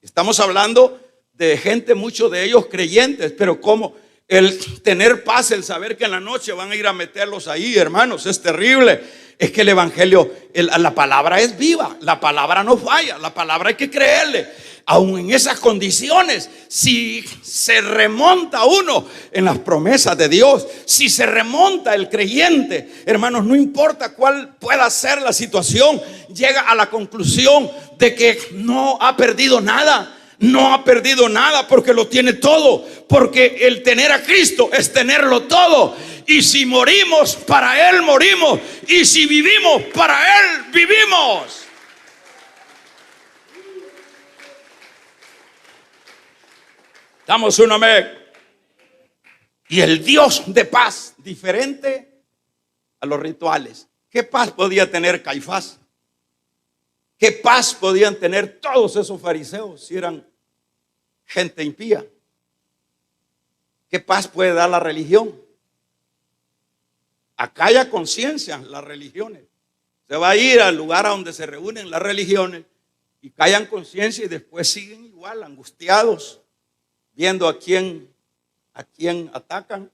Estamos hablando de gente, muchos de ellos creyentes, pero como el tener paz, el saber que en la noche van a ir a meterlos ahí, hermanos, es terrible. Es que el evangelio, la palabra es viva, la palabra no falla, la palabra hay que creerle. Aún en esas condiciones, si se remonta uno en las promesas de Dios, si se remonta el creyente, hermanos, no importa cuál pueda ser la situación, llega a la conclusión de que no ha perdido nada. No ha perdido nada porque lo tiene todo. Porque el tener a Cristo es tenerlo todo. Y si morimos, para Él morimos. Y si vivimos, para Él vivimos. Damos un amén. Y el Dios de paz, diferente a los rituales. ¿Qué paz podía tener Caifás? ¿Qué paz podían tener todos esos fariseos si eran gente impía? ¿Qué paz puede dar la religión? Acalla conciencia las religiones. Se va a ir al lugar a donde se reúnen las religiones y callan conciencia y después siguen igual, angustiados, viendo a quién atacan,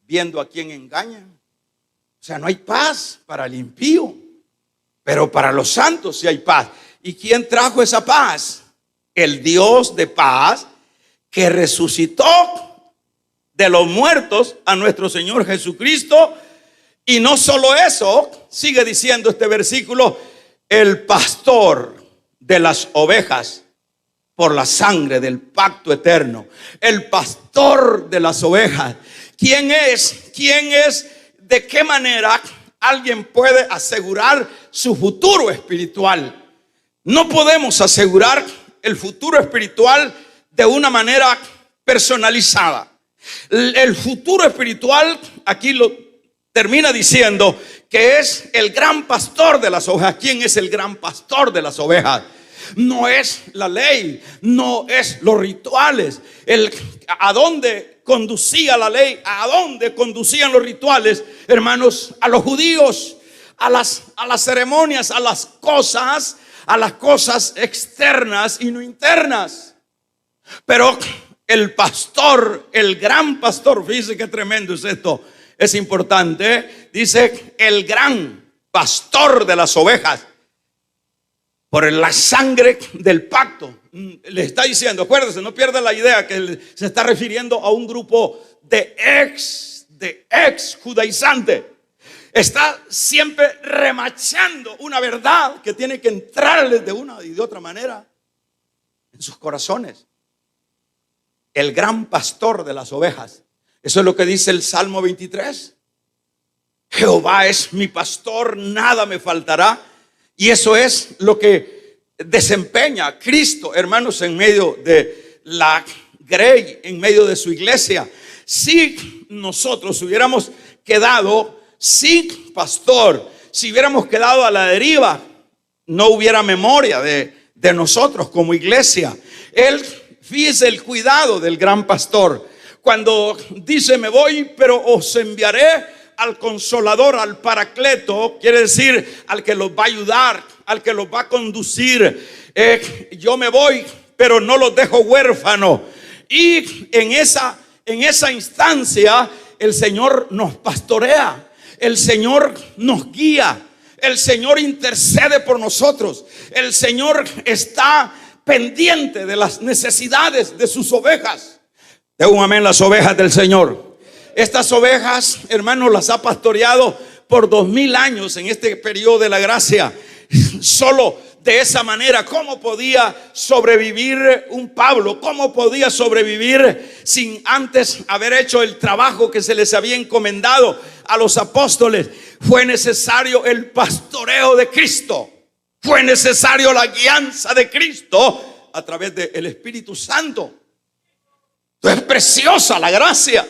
viendo a quién engañan. O sea, no hay paz para el impío, pero para los santos sí hay paz. ¿Y quién trajo esa paz? El Dios de paz que resucitó de los muertos a nuestro Señor Jesucristo. Y no solo eso, sigue diciendo este versículo, el pastor de las ovejas por la sangre del pacto eterno. El pastor de las ovejas ¿Quién es? ¿Quién es? ¿De qué manera alguien puede asegurar su futuro espiritual? No podemos asegurar el futuro espiritual de una manera personalizada. El futuro espiritual, aquí lo termina diciendo que es el gran pastor de las ovejas. ¿Quién es el gran pastor de las ovejas? No es la ley, no es los rituales. ¿A dónde conducía la ley? ¿A dónde conducían los rituales, hermanos? A los judíos, a las ceremonias, a las cosas externas y no internas. Pero el pastor, el gran pastor, fíjense qué tremendo es esto, es importante, dice el gran pastor de las ovejas, por la sangre del pacto. Le está diciendo, acuérdense, no pierda la idea que se está refiriendo a un grupo de ex judaizante. Está siempre remachando una verdad que tiene que entrarles de una y de otra manera en sus corazones. El gran pastor de las ovejas. Eso es lo que dice el Salmo 23. Jehová es mi pastor, nada me faltará. Y eso es lo que desempeña Cristo, hermanos, en medio de la grey, en medio de su iglesia. Si nosotros hubiéramos quedado sin pastor, si hubiéramos quedado a la deriva, no hubiera memoria de nosotros como iglesia. Fíjese el cuidado del gran pastor. Cuando dice me voy, pero os enviaré al Consolador, al Paracleto, quiere decir al que los va a ayudar, al que los va a conducir. Yo me voy, pero no los dejo huérfanos. Y en esa instancia el Señor nos pastorea, el Señor nos guía, el Señor intercede por nosotros, el Señor está pendiente de las necesidades de sus ovejas. De un amén, las ovejas del Señor. Estas ovejas, hermanos, las ha pastoreado por 2000 años en este periodo de la gracia. Solo de esa manera, ¿cómo podía sobrevivir un Pablo? ¿Cómo podía sobrevivir sin antes haber hecho el trabajo que se les había encomendado a los apóstoles? Fue necesario el pastoreo de Cristo. Fue necesario la guianza de Cristo a través del Espíritu Santo. Entonces, es preciosa la gracia.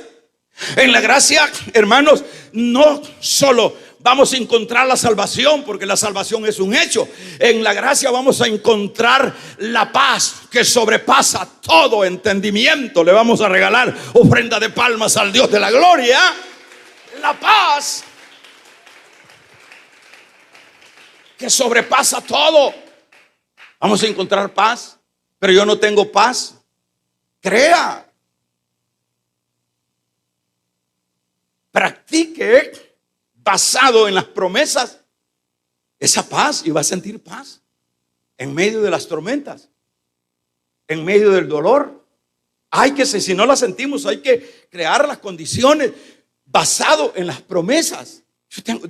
En la gracia, hermanos, no solo vamos a encontrar la salvación, porque la salvación es un hecho. En la gracia vamos a encontrar la paz que sobrepasa todo entendimiento. Le vamos a regalar ofrenda de palmas al Dios de la gloria. La paz que sobrepasa todo. Vamos a encontrar paz. Pero yo no tengo paz. Crea. Practique basado en las promesas esa paz y va a sentir paz en medio de las tormentas, en medio del dolor. Si no la sentimos, hay que crear las condiciones basado en las promesas.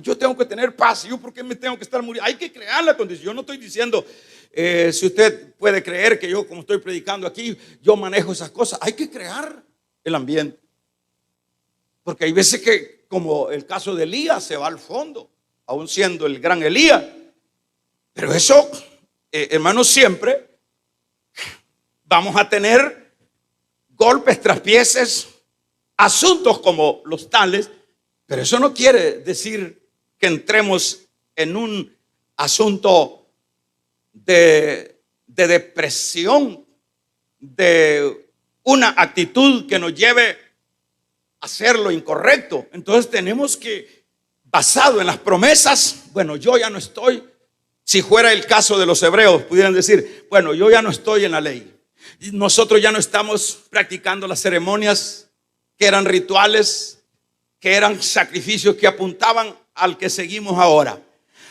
Yo tengo que tener paz. ¿Yo por qué me tengo que estar muriendo? Hay que crear la condición. Yo no estoy diciendo, si usted puede creer que yo, como estoy predicando aquí, yo manejo esas cosas. Hay que crear el ambiente. Porque hay veces que, como el caso de Elías, se va al fondo, aún siendo el gran Elías. Pero eso, hermanos, siempre vamos a tener golpes, traspieces, asuntos como los tales. Pero eso no quiere decir que entremos en un asunto de depresión, de una actitud que nos lleve hacer lo incorrecto. Entonces tenemos que, basado en las promesas, bueno, yo ya no estoy. Si fuera el caso de los hebreos, pudieran decir, bueno, yo ya no estoy en la ley. Y nosotros ya no estamos practicando las ceremonias que eran rituales, que eran sacrificios que apuntaban al que seguimos ahora.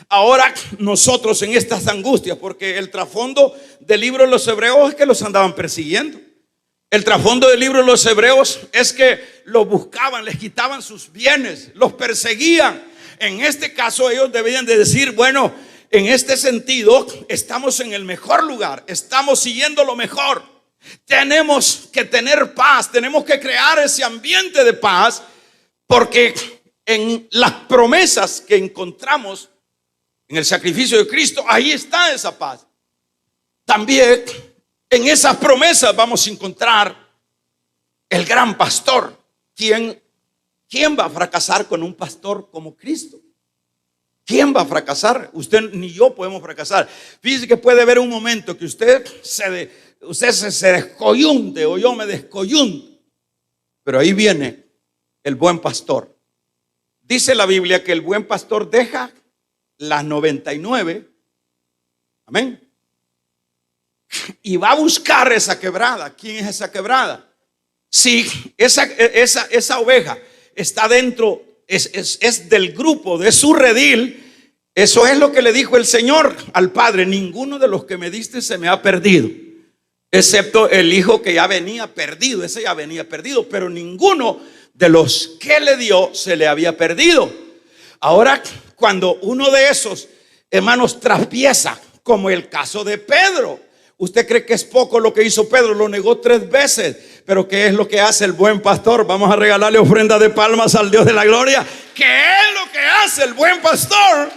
Ahora nosotros en estas angustias, porque el trasfondo del libro de los hebreos es que los andaban persiguiendo. El trasfondo del libro de los hebreos es que los buscaban, les quitaban sus bienes, los perseguían. En este caso ellos debían de decir, bueno, en este sentido estamos en el mejor lugar, estamos siguiendo lo mejor. Tenemos que tener paz, tenemos que crear ese ambiente de paz Porque en las promesas que encontramos en el sacrificio de Cristo, ahí está esa paz. También en esas promesas vamos a encontrar el gran pastor. ¿Quién va a fracasar con un pastor como Cristo? ¿Quién va a fracasar? Usted ni yo podemos fracasar. Fíjese que puede haber un momento que usted se descoyunte o yo me descoyunte. Pero ahí viene el buen pastor. Dice la Biblia que el buen pastor deja las 99. Amén. Y va a buscar esa quebrada. ¿Quién es esa quebrada? Si esa oveja está dentro, es del grupo, de su redil. Eso es lo que le dijo el Señor al Padre: ninguno de los que me diste se me ha perdido, excepto el hijo que ya venía perdido. Ese ya venía perdido, pero ninguno de los que le dio se le había perdido. Ahora, cuando uno de esos hermanos traspieza, como el caso de Pedro, ¿usted cree que es poco lo que hizo Pedro? Lo negó 3 veces. Pero ¿qué es lo que hace el buen pastor? Vamos a regalarle ofrenda de palmas al Dios de la gloria. ¿Qué es lo que hace el buen pastor?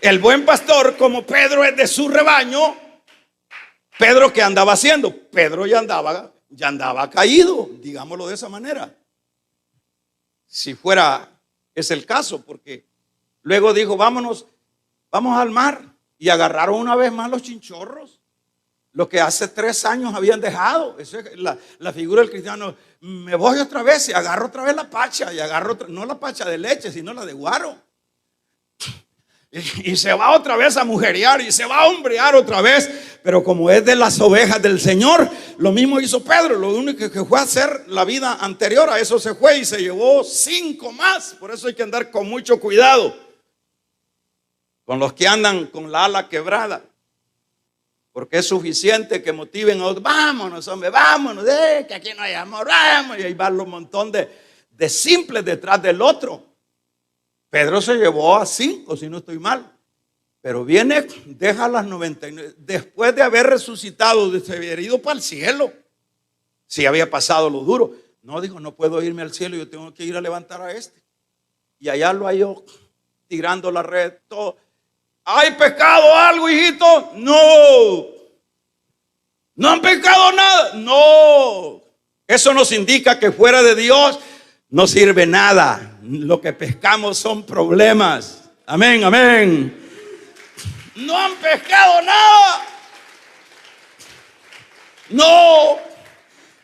El buen pastor, como Pedro es de su rebaño, Pedro, ¿qué andaba haciendo? Pedro ya andaba caído, digámoslo de esa manera. Si fuera es el caso, porque luego dijo: vamos al mar. Y agarraron una vez más los chinchorros, lo que hace 3 años habían dejado. Eso es la figura del cristiano. Me voy otra vez y agarro otra vez la pacha, y agarro no la pacha de leche, sino la de guaro. Y se va otra vez a mujerear y se va a hombrear otra vez. Pero como es de las ovejas del Señor, lo mismo hizo Pedro. Lo único que fue a hacer la vida anterior a eso se fue y se llevó 5 más. Por eso hay que andar con mucho cuidado con los que andan con la ala quebrada, porque es suficiente que motiven a otros: vámonos, hombre, vámonos, que aquí no hay amor, vamos. Y ahí van un montón de simples detrás del otro. Pedro se llevó a 5, si no estoy mal, pero viene, deja las 99, después de haber resucitado, de haber ido para el cielo. Si había pasado lo duro, no, dijo: no puedo irme al cielo, yo tengo que ir a levantar a este. Y allá lo halló tirando la red, todo. ¿Hay pecado algo, hijito? No. ¿No han pecado nada? No. Eso nos indica que fuera de Dios no sirve nada. Lo que pescamos son problemas. Amén, amén. No han pescado nada. No.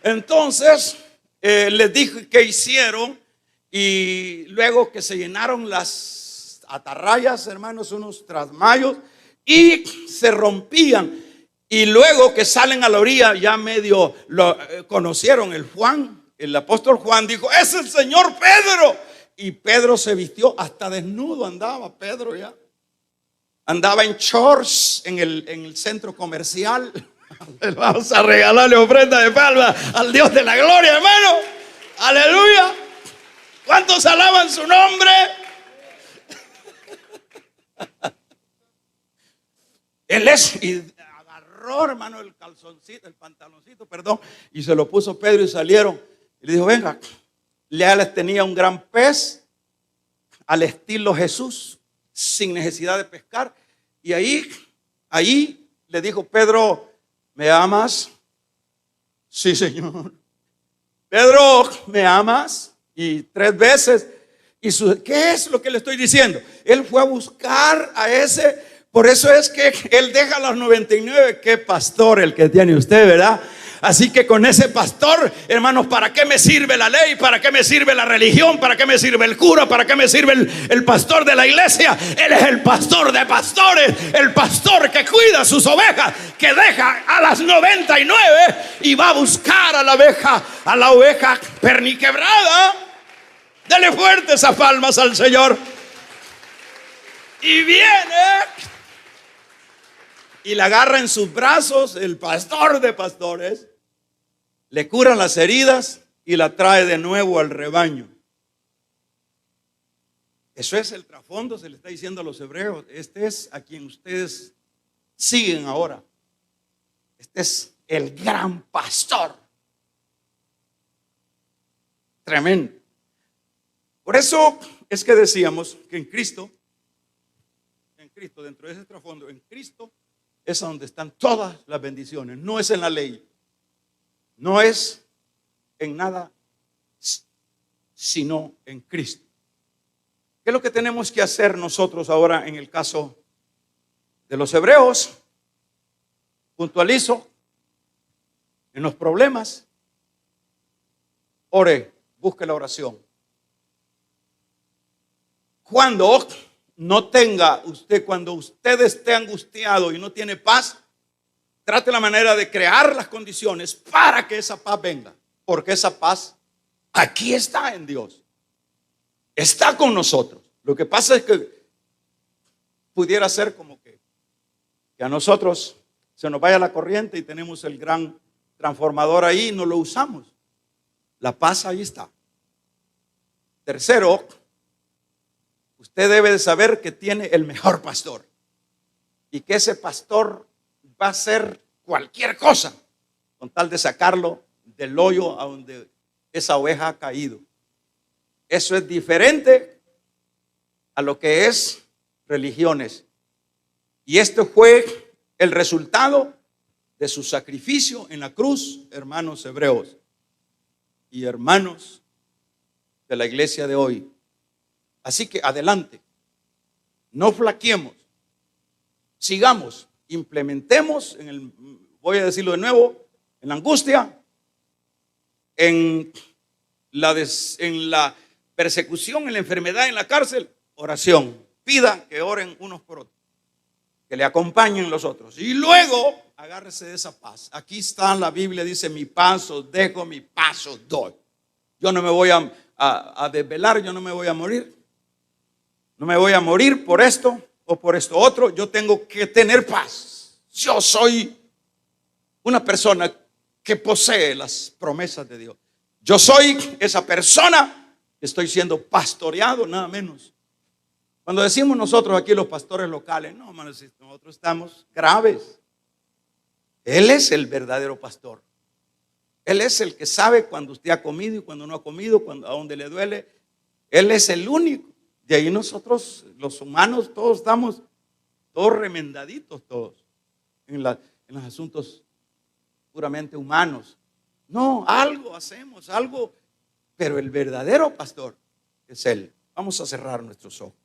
Entonces les dije que hicieron, y luego que se llenaron las atarrayas, hermanos, unos trasmayos, y se rompían. Y luego que salen a la orilla, ya medio lo conocieron. El apóstol Juan dijo: es el Señor Pedro. Y Pedro se vistió, hasta desnudo andaba Pedro ya. Andaba en shorts en el centro comercial. Vamos a regalarle ofrenda de palma al Dios de la gloria, hermano. Aleluya. ¿Cuántos alaban su nombre? Y agarró, hermano, el calzoncito, el pantaloncito, perdón, y se lo puso Pedro, y salieron. Y le dijo: venga. Ya les tenía un gran pez al estilo Jesús, sin necesidad de pescar. Y ahí le dijo Pedro: ¿me amas? Sí, Señor. Pedro, ¿me amas? Y 3 veces. ¿Qué es lo que le estoy diciendo? Él fue a buscar a ese. Por eso es que él deja las 99. Qué pastor el que tiene usted, ¿verdad? Así que con ese pastor, hermanos, ¿para qué me sirve la ley? ¿Para qué me sirve la religión? ¿Para qué me sirve el cura? ¿Para qué me sirve el pastor de la iglesia? Él es el pastor de pastores, el pastor que cuida sus ovejas, que deja a las 99 y va a buscar a la oveja perniquebrada. Dele fuerte esas palmas al Señor. Y viene y la agarra en sus brazos, el pastor de pastores, le cura las heridas y la trae de nuevo al rebaño. Eso es el trasfondo, se le está diciendo a los hebreos. Este es a quien ustedes siguen ahora. Este es el gran pastor. Tremendo. Por eso es que decíamos que en Cristo, dentro de ese trasfondo, en Cristo es donde están todas las bendiciones. No es en la ley, no es en nada, sino en Cristo. ¿Qué es lo que tenemos que hacer nosotros ahora en el caso de los hebreos? Puntualizo, en los problemas, ore, busque la oración. Cuando no tenga usted, cuando usted esté angustiado y no tiene paz, trate la manera de crear las condiciones para que esa paz venga. Porque esa paz aquí está en Dios. Está con nosotros. Lo que pasa es que pudiera ser como que a nosotros se nos vaya la corriente y tenemos el gran transformador ahí y no lo usamos. La paz ahí está. Tercero, usted debe de saber que tiene el mejor pastor y que ese pastor va a hacer cualquier cosa con tal de sacarlo del hoyo a donde esa oveja ha caído. Eso es diferente a lo que es religiones. Y este fue el resultado de su sacrificio en la cruz, hermanos hebreos y hermanos de la iglesia de hoy. Así que adelante, no flaqueemos, sigamos, implementemos voy a decirlo de nuevo, en la angustia, en la persecución, en la enfermedad, en la cárcel, oración. Pida que oren unos por otros, que le acompañen los otros. Y luego agárrese de esa paz. Aquí está la Biblia, dice: mi paz os dejo, mi paz os doy. Yo no me voy a desvelar, yo no me voy a morir. No me voy a morir por esto o por esto otro. Yo tengo que tener paz. Yo soy una persona que posee las promesas de Dios. Yo soy esa persona que estoy siendo pastoreado, nada menos. Cuando decimos nosotros aquí los pastores locales, no, hermanos, nosotros estamos graves. Él es el verdadero pastor. Él es el que sabe cuando usted ha comido y cuando no ha comido, a dónde le duele. Él es el único. De ahí nosotros, los humanos, todos estamos todos remendaditos, todos, en los asuntos puramente humanos. No, algo hacemos, algo, pero el verdadero pastor es Él. Vamos a cerrar nuestros ojos.